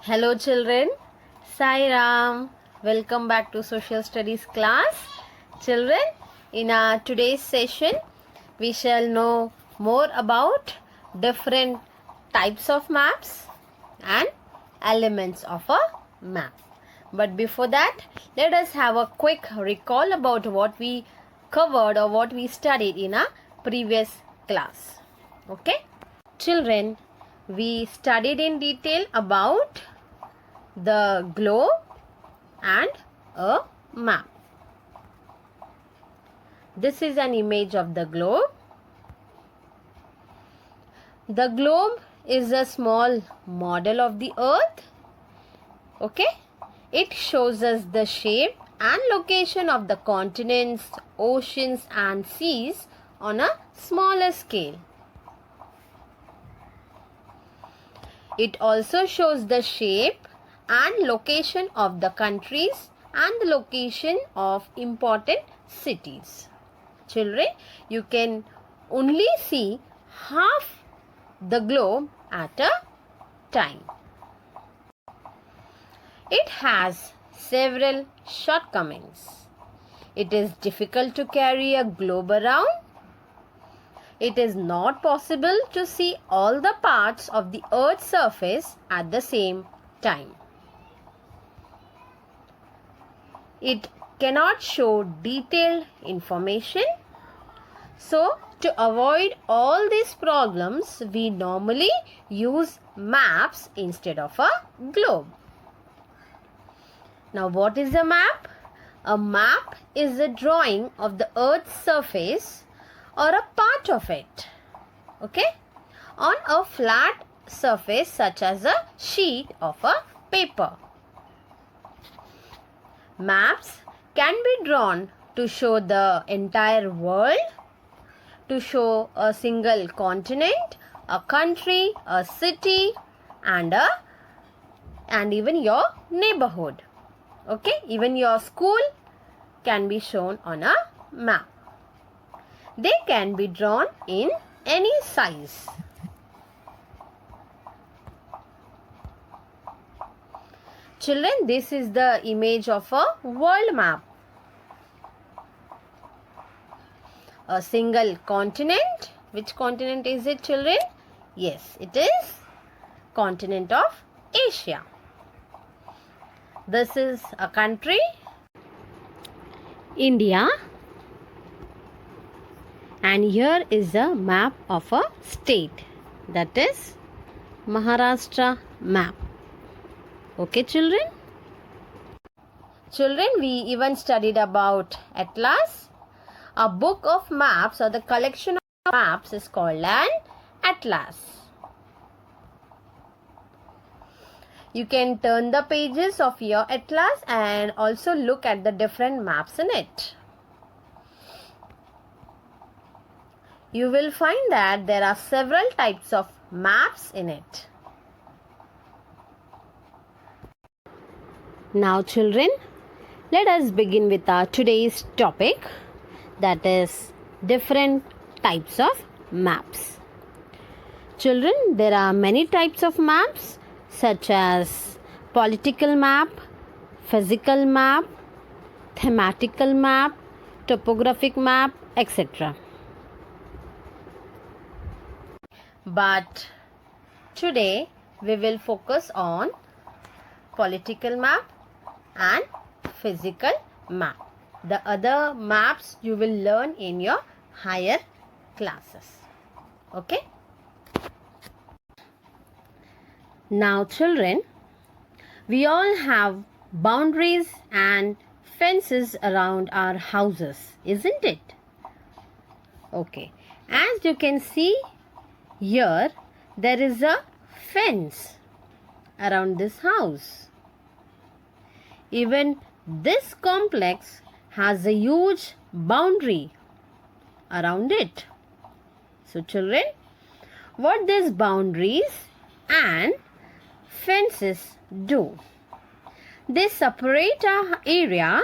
Hello children, Sai Ram. Welcome back to Social Studies class. Children, in our today's session, we shall know more about different types of maps and elements of a map. But before that, let us have a quick recall about what we covered or what we studied in our previous class. Okay? Children, we studied in detail about the globe and a map. This is an image of the globe. The globe is a small model of the earth. Okay? It shows us the shape and location of the continents, oceans and seas on a smaller scale. It also shows the shape and location of the countries and the location of important cities. Children, you can only see half the globe at a time. It has several shortcomings. It is difficult to carry a globe around. It is not possible to see all the parts of the Earth's surface at the same time. It cannot show detailed information. So, to avoid all these problems, we normally use maps instead of a globe. Now, what is a map? A map is a drawing of the Earth's surface or a part of it, okay, on a flat surface such as a sheet of a paper. Maps can be drawn to show the entire world, to show a single continent, a country, a city, and even your neighborhood. Okay, even your school can be shown on a map. They can be drawn in any size. Children, this is the image of a world map. A single continent. Which continent is it, children? Yes, it is continent of Asia. This is a country, India. And here is a map of a state, that is Maharashtra map. Okay, children? Children, we even studied about atlas. A book of maps or the collection of maps is called an atlas. You can turn the pages of your atlas and also look at the different maps in it. You will find that there are several types of maps in it. Now children, let us begin with our today's topic, that is different types of maps. Children, there are many types of maps such as political map, physical map, thematical map, topographic map, etc. But today we will focus on political map and physical map. The other maps you will learn in your higher classes. Okay? Now children, we all have boundaries and fences around our houses, isn't it? Okay. As you can see here, there is a fence around this house. Even this complex has a huge boundary around it. So children, what these boundaries and fences do? They separate our area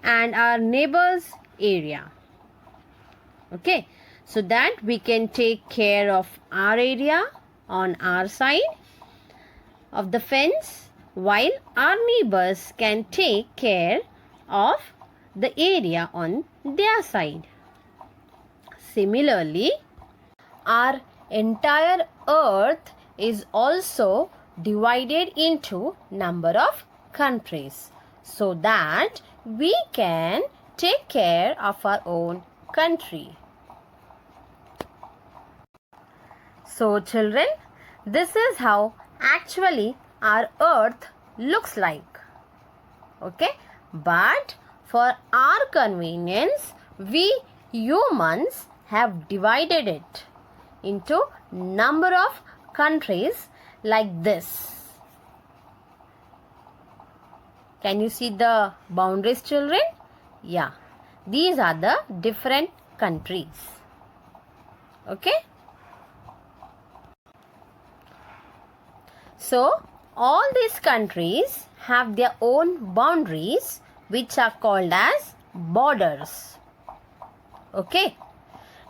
and our neighbor's area. Okay, so that we can take care of our area on our side of the fence, while our neighbors can take care of the area on their side. Similarly, our entire earth is also divided into number of countries so that we can take care of our own country. So children, this is how actually our earth looks like. Okay, but for our convenience, we humans have divided it into number of countries like this. Can you see the boundaries, children? Yeah, these are the different countries. Okay. So, all these countries have their own boundaries which are called as borders. Okay.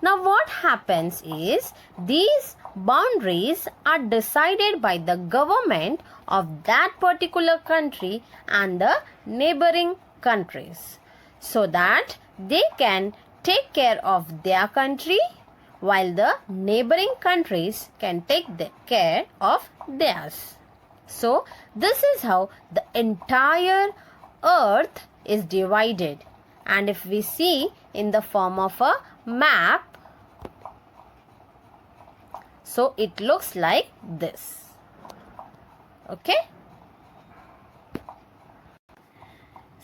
Now, what happens is these boundaries are decided by the government of that particular country and the neighboring countries so that they can take care of their country while the neighboring countries can take care of theirs. So, this is how the entire earth is divided, and if we see in the form of a map, so it looks like this. Okay.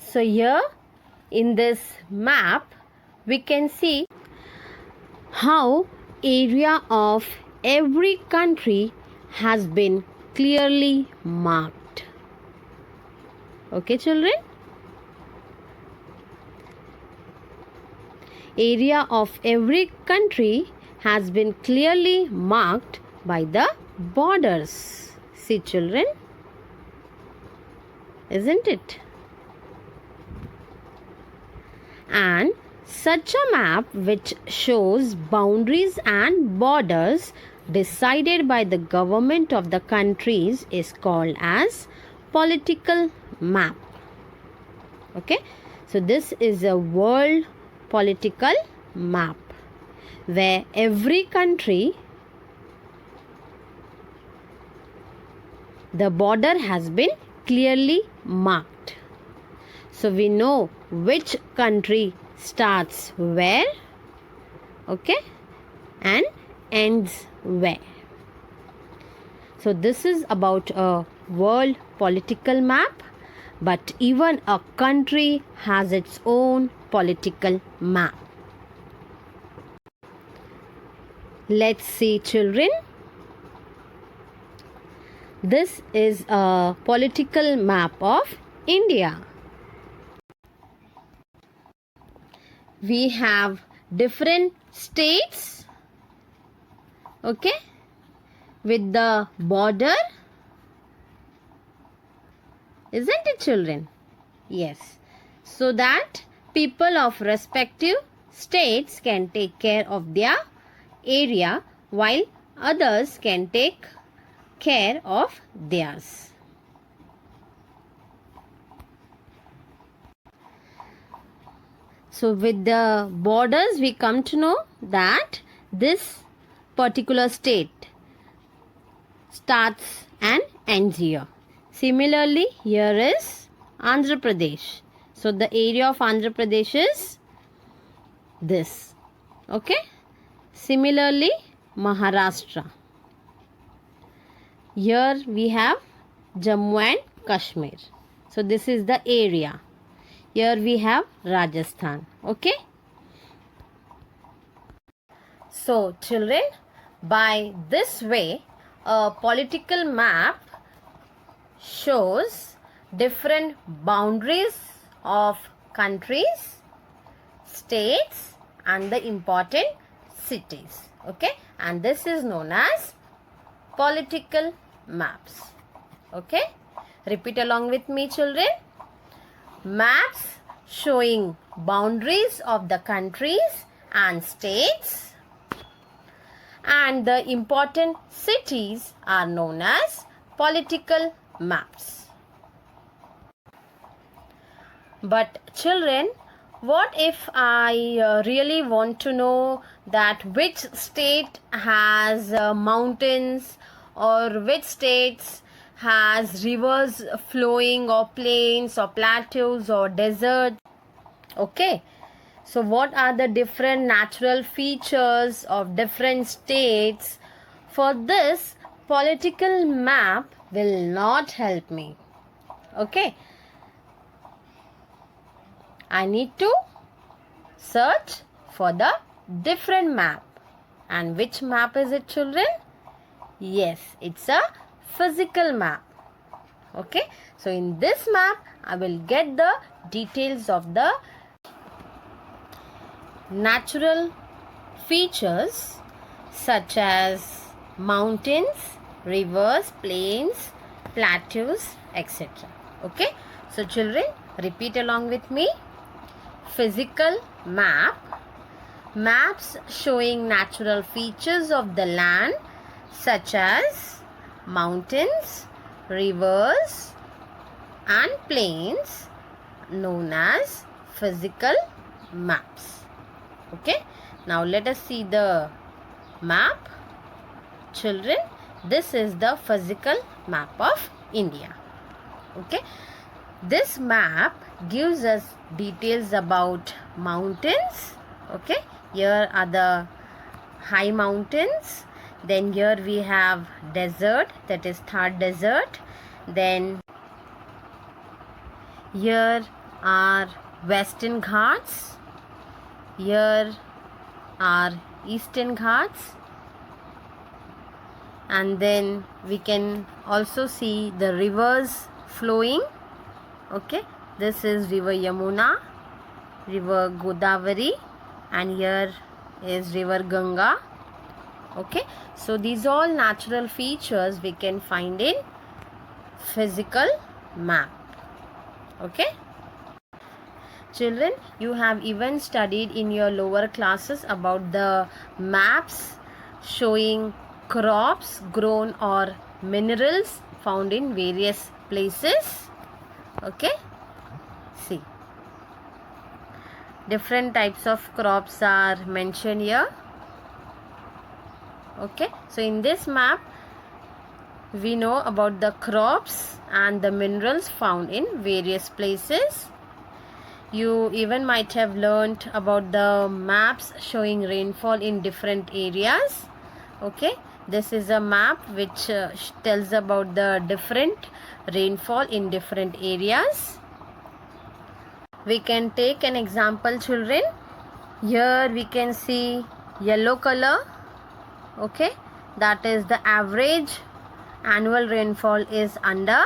So here in this map we can see how area of every country has been clearly marked. Okay children. Area of every country has been clearly marked by the borders. See children, isn't it? And such a map which shows boundaries and borders decided by the government of the countries is called as political map. Okay, so this is a world political map where every country, the border has been clearly marked. So we know which country starts where, okay, and ends where. So this is about a world political map, but even a country has its own political map. Let's see children. This is a political map of India. We have different states, okay, with the border. Isn't it children? Yes. So that people of respective states can take care of their area while others can take care of theirs. So with the borders we come to know that this particular state starts and ends here. Similarly, here is Andhra Pradesh. So the area of Andhra Pradesh is this. Okay. Similarly, Maharashtra. Here we have Jammu and Kashmir. So this is the area. Here we have Rajasthan. Okay. So children, by this way, a political map shows different boundaries of countries, states and the important cities. Okay, and this is known as political maps. Okay, repeat along with me children. Maps showing boundaries of the countries and states, and the important cities are known as political maps. But children, what if I really want to know that which state has mountains, or which states has rivers flowing, or plains, or plateaus, or deserts? Okay, so what are the different natural features of different states? For this, political map will not help me. Okay, I need to search for the different map. And which map is it, children? Yes, it's a physical map. Okay, so in this map, I will get the details of the natural features such as mountains, rivers, plains, plateaus, etc. Okay, so children, repeat along with me. Physical map. Maps showing natural features of the land such as mountains, rivers and plains, known as physical maps. Okay, now let us see the map. Children, this is the physical map of India. Okay, this map gives us details about mountains. Okay, here are the high mountains. Then here we have desert, that is Thar desert. Then here are Western Ghats. Here are Eastern Ghats. And then we can also see the rivers flowing. Okay, this is river Yamuna, river Godavari, and here is river Ganga. Okay, so these all natural features we can find in physical map. Okay, children, you have even studied in your lower classes about the maps showing crops grown or minerals found in various places. Okay, see, different types of crops are mentioned here. Okay, so in this map we know about the crops and the minerals found in various places. You even might have learnt about the maps showing rainfall in different areas. Okay, this is a map which tells about the different rainfall in different areas. We can take an example, children. Here we can see yellow color. Okay, that is the average annual rainfall is under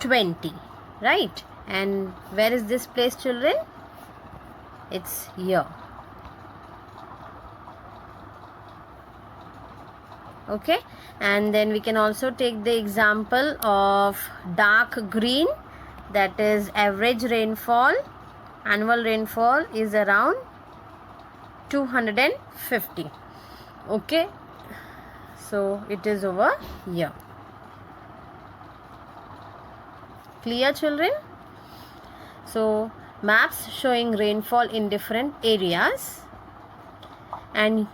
20, right? And where is this place, children? It's here. Okay, and then we can also take the example of dark green, that is average rainfall, annual rainfall is around 250. Okay, so it is over here. Clear, children? So maps showing rainfall in different areas, and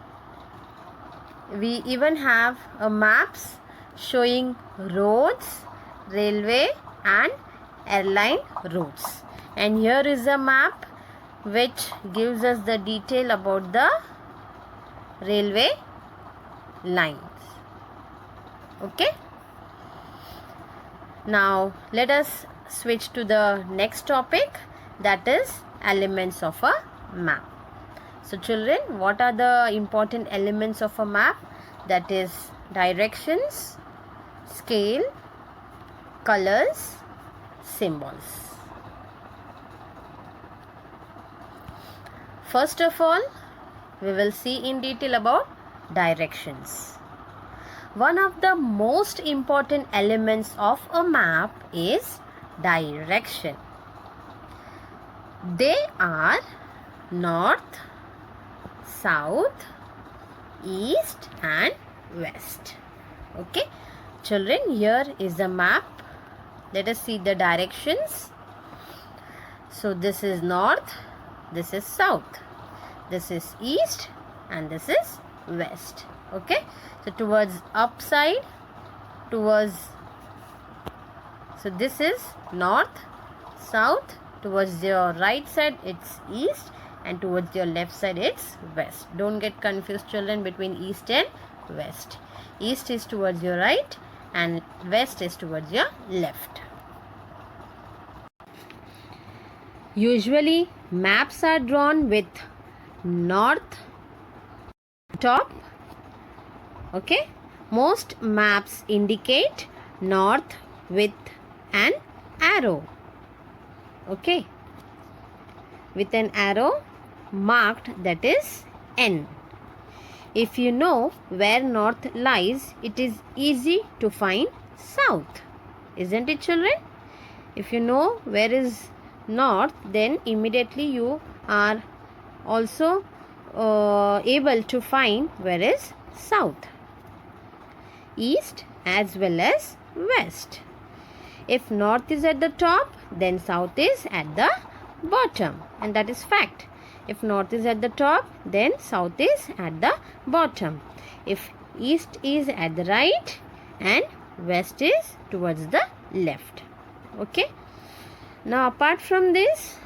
we even have maps showing roads, railway and airline routes. And here is a map which gives us the detail about the railway lines. Okay, now let us switch to the next topic, that is elements of a map. So children, what are the important elements of a map? That is directions, scale, colors, symbols. First of all, we will see in detail about directions. One of the most important elements of a map is direction. They are north, south, east and west. Okay, Children, here is the map. Let us see the directions. So this is north, this is south, this is east, and this is west. Okay, so towards upside, so this is north, south, towards your right side it's east, and towards your left side it's west. Don't get confused, children, between east and west. East is towards your right and west is towards your left. Usually maps are drawn with north top. Okay, most maps indicate north with an arrow. Okay, with an arrow marked, that is N. If you know where north lies, it is easy to find south, isn't it, children? If you know where is north, then immediately you are also able to find where is south, east as well as west. If north is at the top, then south is at the bottom, and that is fact. If north is at the top, then south is at the bottom. If east is at the right and west is towards the left. Okay. Now apart from this,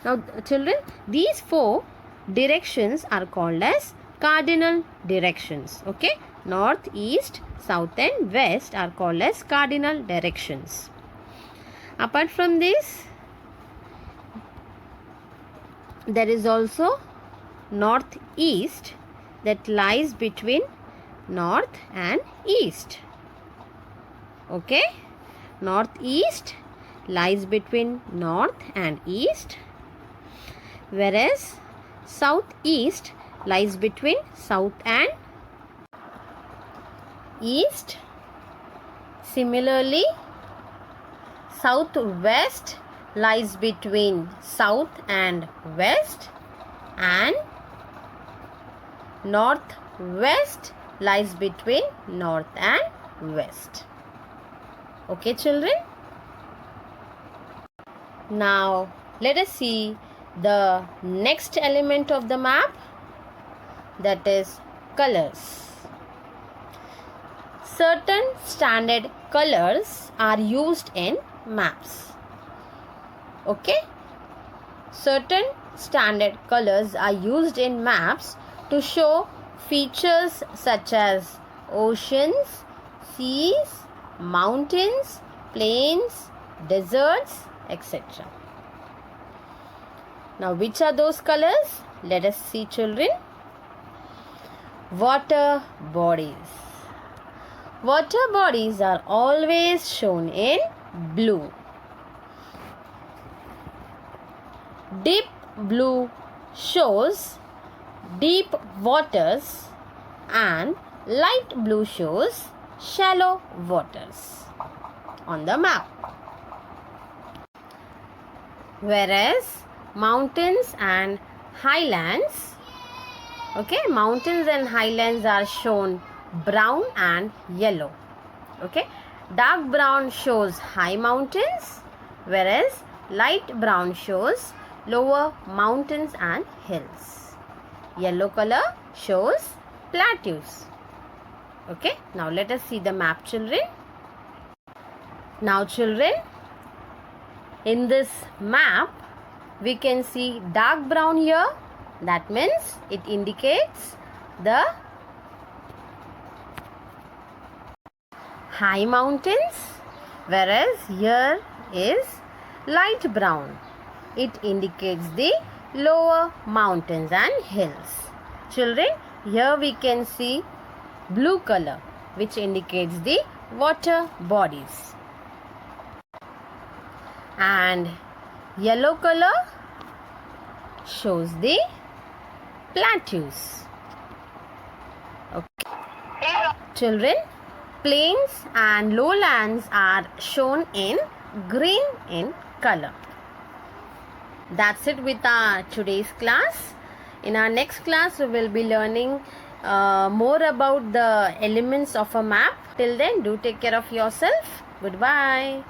now children, these four directions are called as cardinal directions. Okay. North, east, south and west are called as cardinal directions. Apart from this, there is also northeast that lies between north and east. Okay. Northeast lies between north and east, whereas southeast lies between south and east. Similarly, southwest lies between south and west, and northwest lies between north and west. Okay, children? Now let us see the next element of the map, that is colors. Certain standard colors are used in maps. Okay? Certain standard colors are used in maps to show features such as oceans, seas, mountains, plains, deserts, etc. Now, which are those colors? Let us see, children. Water bodies. Water bodies are always shown in blue. Deep blue shows deep waters and light blue shows shallow waters on the map. Whereas mountains and highlands, okay, mountains and highlands are shown brown and yellow. Okay, dark brown shows high mountains, whereas light brown shows lower mountains and hills. Yellow color shows plateaus. Okay, now let us see the map, children. Now, children, in this map we can see dark brown here. That means it indicates the high mountains, whereas here is light brown. It indicates the lower mountains and hills. Children, here we can see blue color, which indicates the water bodies, and yellow color shows the plateaus. Okay. Children, plains and lowlands are shown in green in color. That's it with our today's class. In our next class, we will be learning more about the elements of a map. Till then, do take care of yourself. Goodbye.